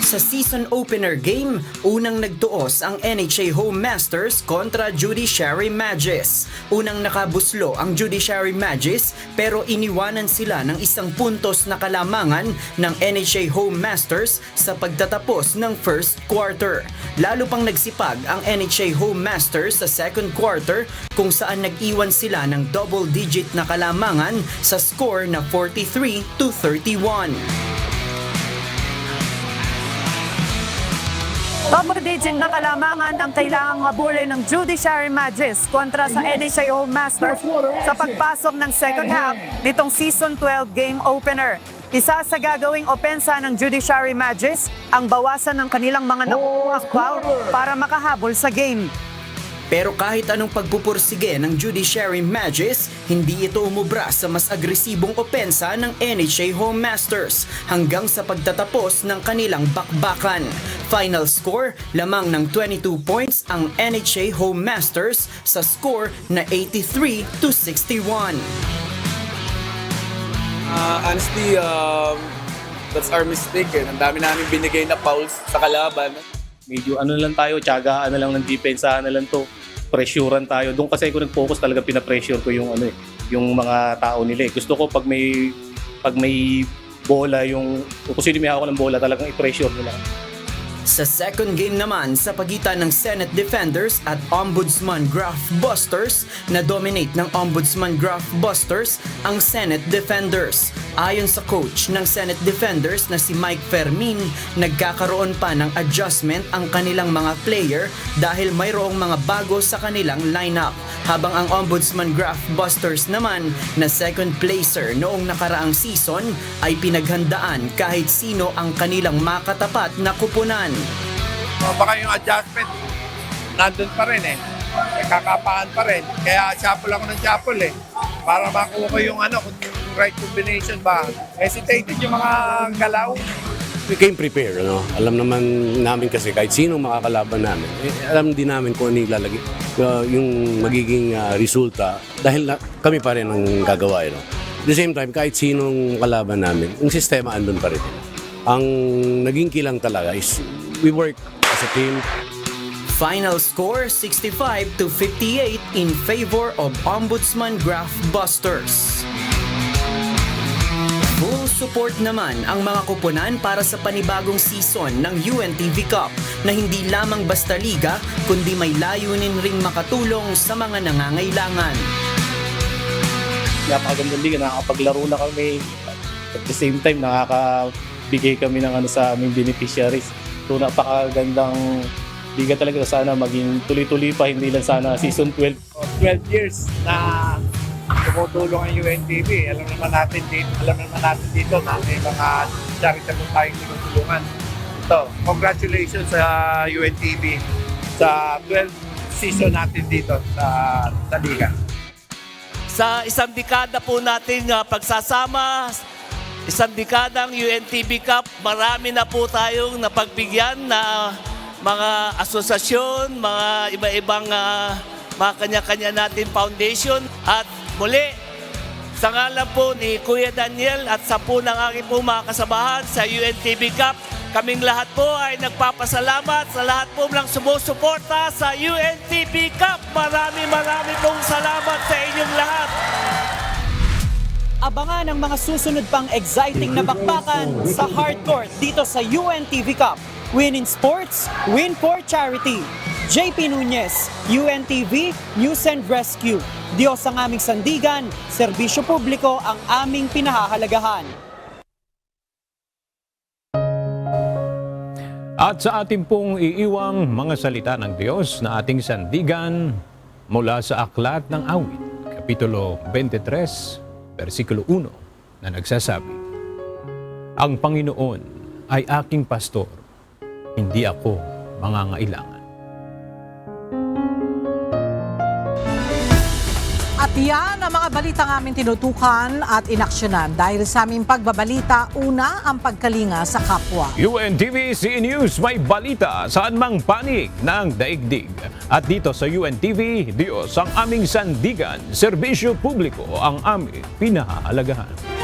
Sa season opener game, unang nagtuos ang NHA Home Masters kontra Judiciary Magis. Unang nakabuslo ang Judiciary Magis pero iniwanan sila ng 1 puntos na kalamangan ng NHA Home Masters sa pagtatapos ng first quarter. Lalo pang nagsipag ang NHA Home Masters sa second quarter kung saan nag-iwan sila ng double-digit na kalamangan sa score na 43-31. Double-digit na kalamangan ang kailangang habulin ng Judiciary Magis kontra sa NHA Home Masters sa pagpasok ng second half nitong Season 12 game opener. Isa sa gagawing opensa ng Judiciary Magis ang bawasan ng kanilang mga nakukuhang foul para makahabol sa game. Pero kahit anong pagpupursige ng Judiciary Magis, hindi ito umubra sa mas agresibong opensa ng NHA Home Masters hanggang sa pagtatapos ng kanilang bakbakan. Final score, lamang ng 22 points ang NHA Home Masters sa score na 83-61. Honestly, that's our mistake. Ang dami namin binigay na fouls sa kalaban. Medyo lang tayo, tiyagaan na lang ng depensahan na lang to. Pressurean tayo. Doon kasi ako nag-focus, talaga pina-pressure ko yung yung mga tao nila. Gusto ko pag may bola, kung sino may hawak ng bola, talagang i-pressure nila. Sa second game naman sa pagitan ng Senate Defenders at Ombudsman Graph Busters, na dominate ng Ombudsman Graph Busters ang Senate Defenders. Ayon sa coach ng Senate Defenders na si Mike Fermin, nagkakaroon pa ng adjustment ang kanilang mga player dahil mayroong mga bago sa kanilang lineup. Habang ang Ombudsman Graph Busters naman na second placer noong nakaraang season ay pinaghandaan kahit sino ang kanilang makatapat na kupunan. Baka yung adjustment nandun pa rin Nakakapaan pa rin. Kaya shuffle ako ng shuffle para makuha ko yung kung right combination ba. Hesitated yung mga galaw. We came prepared, Alam naman namin kasi kahit sino makakalaban namin, alam din namin kung ano ilalagay, yung magiging resulta dahil kami pa rin ang gagawa, At the same time, kahit sinong kalaban namin, yung sistema andun pa rin. Ang naging kilang talaga is we work as a team. Final score 65-58 in favor of Ombudsman Graph Busters. Full support naman ang mga kupunan para sa panibagong season ng UNTV Cup na hindi lamang basta liga kundi may layunin ring makatulong sa mga nangangailangan. Napakagandang liga, nakakapaglaro na kami. At the same time, nakakabigay kami ng sa aming beneficiaries. So napakagandang liga talaga, sana maging tuloy-tuloy pa, hindi lang sana season 12. 12 years na tumutulong ang UNTV. Alam naman natin dito na may mga charitable tayong tinutulungan. So, congratulations sa UNTV sa 12th season natin dito sa liga. Sa isang dekada po natin pagsasama, isang dekadang UNTV Cup, marami na po tayong napagbigyan na mga asosasyon, mga iba-ibang mga kanya-kanya natin foundation. At muli, sa ngalan po ni Kuya Daniel at sa po ng aking po mga kasabahan sa UNTV Cup, kaming lahat po ay nagpapasalamat sa lahat po ng sumusuporta sa UNTV Cup. Marami pong salamat sa inyong lahat. Abangan ang mga susunod pang exciting na bakbakan sa hardcourt dito sa UNTV Cup. Win in sports, win for charity. JP Nunez, UNTV, News and Rescue. Diyos ang aming sandigan, serbisyo publiko ang aming pinahahalagahan. At sa ating pong iiwang mga salita ng Diyos na ating sandigan mula sa Aklat ng Awit, Kapitulo 23, versikulo 1, na nagsasabi, "Ang Panginoon ay aking pastor, hindi ako mangangailangan." At At yan ang mga balita ng aming tinutukan at inaksyonan. Dahil sa aming pagbabalita, una ang pagkalinga sa kapwa. UNTV CE News, may balita saan mang panig ng daigdig. At dito sa UNTV, Diyos ang aming sandigan, serbisyo publiko ang aming pinahahalagahan.